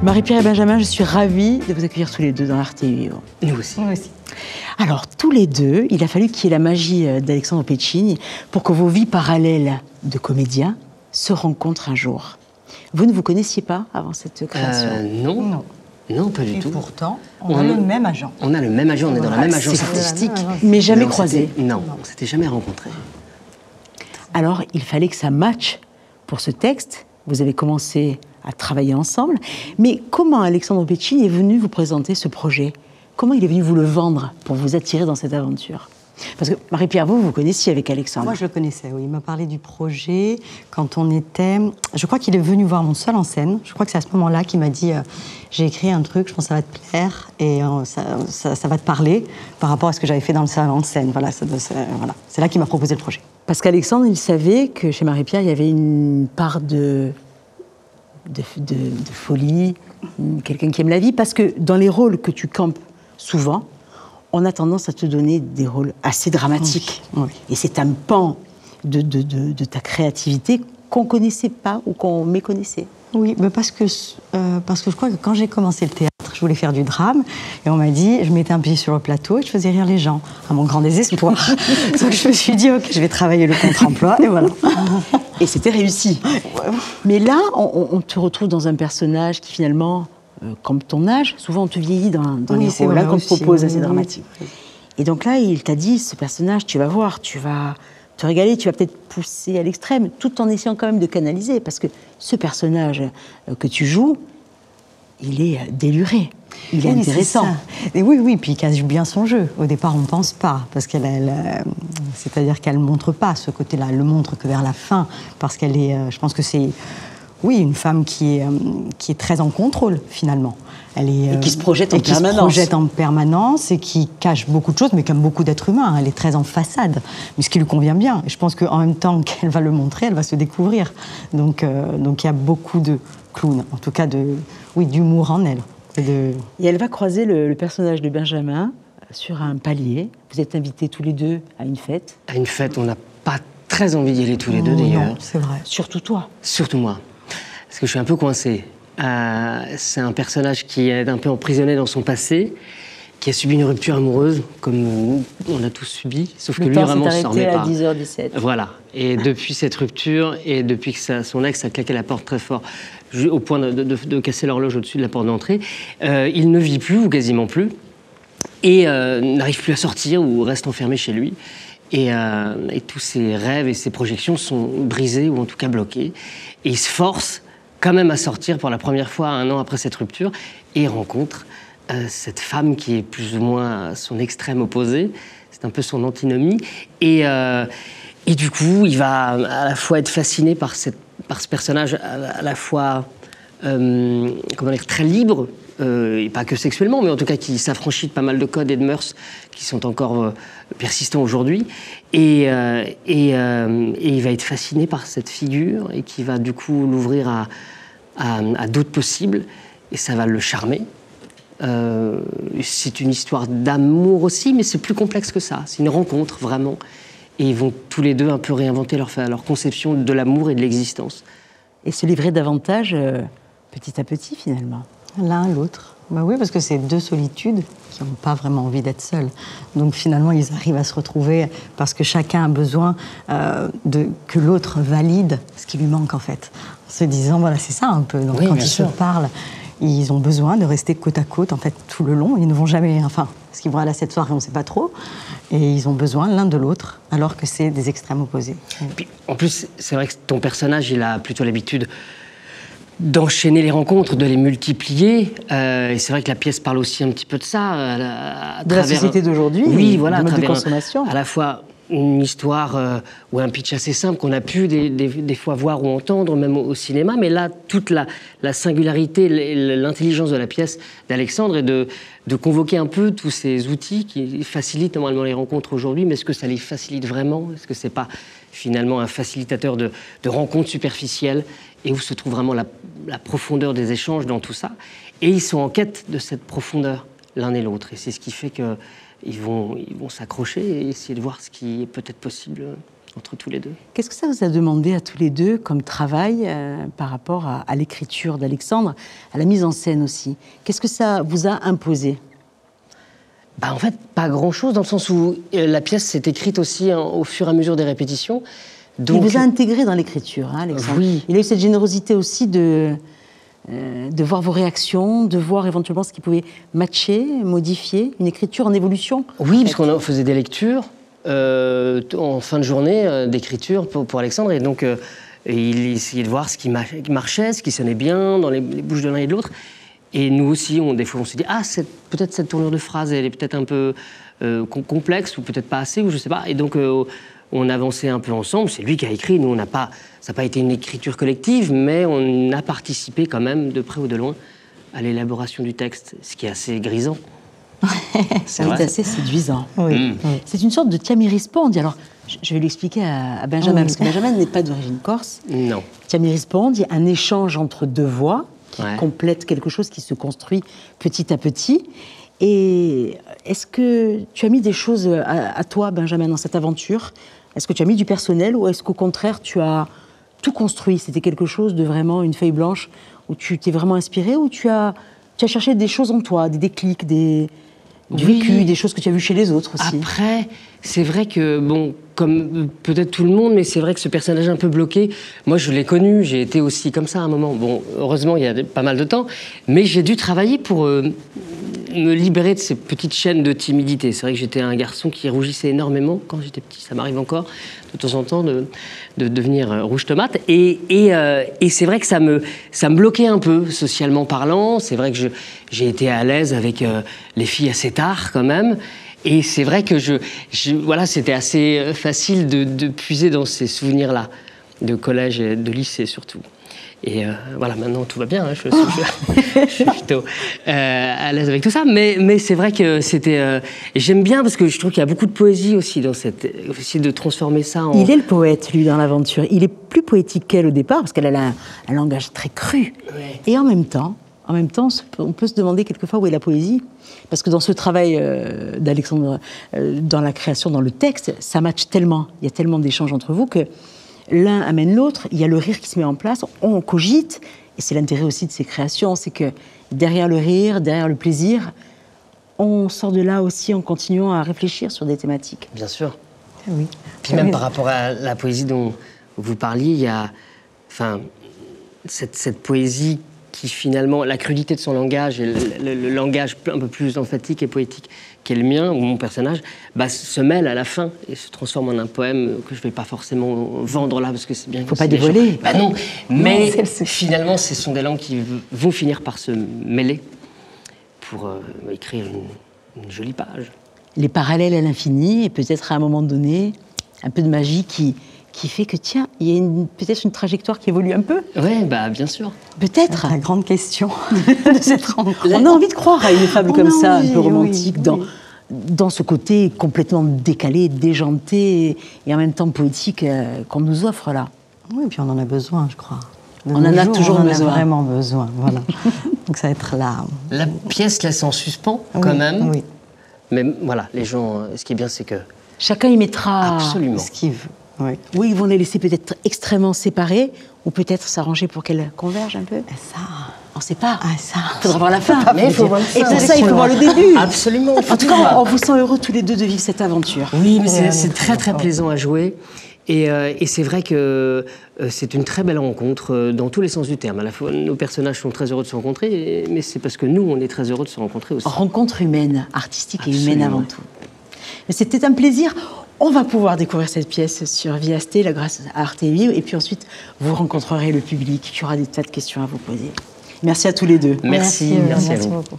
Marie-Pierre et Benjamin, je suis ravie de vous accueillir tous les deux dans RTU. Nous aussi. Nous aussi. Alors, tous les deux, il a fallu qu'il y ait la magie d'Alexandre Pecini pour que vos vies parallèles de comédiens se rencontrent un jour. Vous ne vous connaissiez pas avant cette création? Non. Non. Non, pas du tout. Et pourtant, on a le même agent. On a le même agent, on est dans la même agence c'est artistique. Mais jamais on croisés. Non, on ne s'était jamais rencontrés. Alors, il fallait que ça matche pour ce texte. Vous avez commencé à travailler ensemble. Mais comment Alexandre Pecini est venu vous présenter ce projet? Comment il est venu vous le vendre pour vous attirer dans cette aventure? Parce que Marie-Pierre, vous connaissiez avec Alexandre. Moi, je le connaissais, oui. Il m'a parlé du projet quand on était... Je crois qu'il est venu voir mon seul en scène. Je crois que c'est à ce moment-là qu'il m'a dit j'ai écrit un truc, je pense que ça va te plaire et ça va te parler par rapport à ce que j'avais fait dans le seul en scène. Voilà, c'est là qu'il m'a proposé le projet. Parce qu'Alexandre, il savait que chez Marie-Pierre, il y avait une part de folie, quelqu'un qui aime la vie. Parce que dans les rôles que tu campes souvent, on a tendance à te donner des rôles assez dramatiques. Oui. Et c'est un pan de ta créativité qu'on ne connaissait pas ou qu'on méconnaissait. Oui, mais parce que je crois que quand j'ai commencé le théâtre, je voulais faire du drame, et on m'a dit, je mettais un pied sur le plateau et je faisais rire les gens, à mon grand désespoir. Donc je me suis dit, ok, je vais travailler le contre-emploi, et voilà. Et c'était réussi. Mais là, on te retrouve dans un personnage qui finalement, comme ton âge, souvent on te vieillit dans les rôles qu'on te propose assez dramatiques. Et donc là, il t'a dit, ce personnage, tu vas voir, tu vas te régaler, tu vas peut-être pousser à l'extrême, tout en essayant quand même de canaliser, parce que ce personnage que tu joues, il est déluré, il est intéressant. Et oui, puis il cache bien son jeu. Au départ, on ne pense pas, parce c'est-à-dire qu'elle ne montre pas ce côté-là, elle le montre que vers la fin, parce qu'elle est, je pense que c'est, oui, une femme qui est très en contrôle, finalement. Et qui se projette en permanence. Qui se projette en permanence et qui cache beaucoup de choses, mais comme beaucoup d'êtres humains, elle est très en façade, mais ce qui lui convient bien. Et je pense qu'en même temps qu'elle va le montrer, elle va se découvrir. Donc il y a beaucoup de clown, en tout cas d'humour en elle. Et elle va croiser le personnage de Benjamin sur un palier. Vous êtes invités tous les deux à une fête. À une fête, on n'a pas très envie d'y aller tous les deux d'ailleurs. Non, c'est vrai. Surtout toi. Surtout moi. Parce que je suis un peu coincé. C'est un personnage qui est un peu emprisonné dans son passé, qui a subi une rupture amoureuse, comme on a tous subi, sauf que lui vraiment s'en remet pas. À 10h17. Voilà. Et depuis cette rupture, et depuis que son ex a claqué la porte très fort, au point de casser l'horloge au-dessus de la porte d'entrée, il ne vit plus, ou quasiment plus, et n'arrive plus à sortir, ou reste enfermé chez lui. Et tous ses rêves et ses projections sont brisés, ou en tout cas bloqués. Et il se force quand même à sortir pour la première fois 1 an après cette rupture, et il rencontre cette femme qui est plus ou moins son extrême opposé, c'est un peu son antinomie, et du coup il va à la fois être fasciné par ce personnage à la fois comment dire, très libre, et pas que sexuellement, mais en tout cas qui s'affranchit de pas mal de codes et de mœurs qui sont encore persistants aujourd'hui, et il va être fasciné par cette figure et qui va du coup l'ouvrir à d'autres possibles, et ça va le charmer. C'est une histoire d'amour aussi, mais c'est plus complexe que ça. C'est une rencontre vraiment, et ils vont tous les deux un peu réinventer leur conception de l'amour et de l'existence. Et se livrer davantage petit à petit finalement. L'un l'autre. Bah oui, parce que c'est 2 solitudes qui n'ont pas vraiment envie d'être seules. Donc finalement, ils arrivent à se retrouver parce que chacun a besoin que l'autre valide ce qui lui manque en fait. En se disant, voilà, c'est ça un peu. Donc oui, quand ils se parlent, ils ont besoin de rester côte à côte en fait tout le long. Ils ne vont jamais, enfin, parce qu'ils vont aller à cette soirée, on ne sait pas trop. Et ils ont besoin l'un de l'autre, alors que c'est des extrêmes opposés. Puis, en plus, c'est vrai que ton personnage, il a plutôt l'habitude d'enchaîner les rencontres, de les multiplier. Et c'est vrai que la pièce parle aussi un petit peu de ça. De la société d'aujourd'hui, oui, voilà, du mode de travers consommation. À la fois une histoire ou un pitch assez simple qu'on a pu des fois voir ou entendre, même au cinéma. Mais là, toute la singularité, l'intelligence de la pièce d'Alexandre est de convoquer un peu tous ces outils qui facilitent normalement les rencontres aujourd'hui. Mais est-ce que ça les facilite vraiment? Est-ce que c'est pas finalement un facilitateur de rencontres superficielles, et où se trouve vraiment la profondeur des échanges dans tout ça? Et ils sont en quête de cette profondeur, l'un et l'autre. Et c'est ce qui fait qu'ils vont s'accrocher et essayer de voir ce qui est peut-être possible entre tous les deux. Qu'est-ce que ça vous a demandé à tous les deux comme travail par rapport à l'écriture d'Alexandre, à la mise en scène aussi? Qu'est-ce que ça vous a imposé? En fait, pas grand-chose, dans le sens où la pièce s'est écrite aussi au fur et à mesure des répétitions. Donc... Il vous a intégré dans l'écriture, hein, Alexandre. Oui. Il a eu cette générosité aussi de voir vos réactions, de voir éventuellement ce qui pouvait matcher, modifier, une écriture en évolution. Oui, parce qu'on faisait des lectures en fin de journée d'écriture pour Alexandre, et donc il essayait de voir ce qui marchait, ce qui sonnait bien dans les bouches de l'un et de l'autre. Et nous aussi, des fois, on se dit « Ah, peut-être cette tournure de phrase, elle est peut-être un peu complexe, ou peut-être pas assez, ou je sais pas. » Et donc, on avançait un peu ensemble. C'est lui qui a écrit. Nous, ça n'a pas été une écriture collective, mais on a participé quand même, de près ou de loin, à l'élaboration du texte, ce qui est assez grisant. C'est assez séduisant. Oui. C'est une sorte de Tiamiris-Pondi. Alors, je vais l'expliquer à Benjamin, parce que Benjamin n'est pas d'origine corse. Non. Tiamiris-Pondi, un échange entre deux voix, qui complète quelque chose qui se construit petit à petit. Et est-ce que tu as mis des choses à toi, Benjamin, dans cette aventure? Est-ce que tu as mis du personnel, ou est-ce qu'au contraire, tu as tout construit? C'était quelque chose de vraiment une feuille blanche où tu t'es vraiment inspiré, ou tu as cherché des choses en toi, des déclics, du vécu, des choses que tu as vues chez les autres aussi? Après, c'est vrai que, comme peut-être tout le monde, mais c'est vrai que ce personnage un peu bloqué, moi je l'ai connu, j'ai été aussi comme ça à un moment. Bon, heureusement, il y a pas mal de temps, mais j'ai dû travailler pour me libérer de ces petites chaînes de timidité. C'est vrai que j'étais un garçon qui rougissait énormément quand j'étais petit, ça m'arrive encore de temps en temps de devenir rouge tomate. Et c'est vrai que ça me bloquait un peu, socialement parlant. C'est vrai que j'ai été à l'aise avec les filles assez tard quand même. Et c'est vrai que voilà, c'était assez facile de puiser dans ces souvenirs-là, de collège et de lycée surtout. Et voilà, maintenant tout va bien, hein, je suis plutôt à l'aise avec tout ça. Mais c'est vrai que c'était... j'aime bien parce que je trouve qu'il y a beaucoup de poésie aussi dans essayer de transformer ça en... Il est le poète, lui, dans l'aventure. Il est plus poétique qu'elle au départ, parce qu'elle a un langage très cru. Ouais. Et en même temps, on peut se demander quelquefois où est la poésie. Parce que dans ce travail d'Alexandre, dans la création, dans le texte, ça matche tellement. Il y a tellement d'échanges entre vous que l'un amène l'autre. Il y a le rire qui se met en place. On cogite. Et c'est l'intérêt aussi de ces créations. C'est que derrière le rire, derrière le plaisir, on sort de là aussi en continuant à réfléchir sur des thématiques. Bien sûr. Oui. Puis même par rapport à la poésie dont vous parliez, il y a cette poésie qui finalement, la crudité de son langage et le langage un peu plus emphatique et poétique qu'est le mien, ou mon personnage, se mêle à la fin et se transforme en un poème que je ne vais pas forcément vendre là, parce que c'est bien... Il ne faut pas dévoiler. Non, mais finalement, ce sont des langues qui vont finir par se mêler pour écrire une jolie page. Les parallèles à l'infini, et peut-être à un moment donné, un peu de magie qui fait que, tiens, il y a peut-être une trajectoire qui évolue un peu. Oui, bien sûr. Peut-être. La grande question de cette rencontre. On a envie de croire à une fable comme ça, un peu romantique, dans ce côté complètement décalé, déjanté, et en même temps poétique qu'on nous offre là. Oui, et puis on en a besoin, je crois. On en a toujours besoin. On en a vraiment besoin, voilà. Donc ça va être là. La pièce laisse en suspens, quand même. Oui. Mais voilà, les gens, ce qui est bien, c'est que... Chacun y mettra ce qu'il veut. Oui, ils vont les laisser peut-être extrêmement séparées, ou peut-être s'arranger pour qu'elles convergent un peu. Ça, on ne sait pas. Ça. Il faudra voir la fin. Mais il faut voir et pour ça, il faut voir le début. Absolument. En tout cas, on vous sent heureux tous les deux de vivre cette aventure. Oui, mais c'est très très plaisant à jouer. Et c'est vrai que c'est une très belle rencontre dans tous les sens du terme. À la fois, nos personnages sont très heureux de se rencontrer, mais c'est parce que nous, on est très heureux de se rencontrer aussi. Rencontre humaine, artistique et humaine avant tout. C'était un plaisir. On va pouvoir découvrir cette pièce sur Viasté, grâce à Arte Vive, et puis ensuite, vous rencontrerez le public qui aura des tas de questions à vous poser. Merci à tous les deux. Merci à vous. Beaucoup.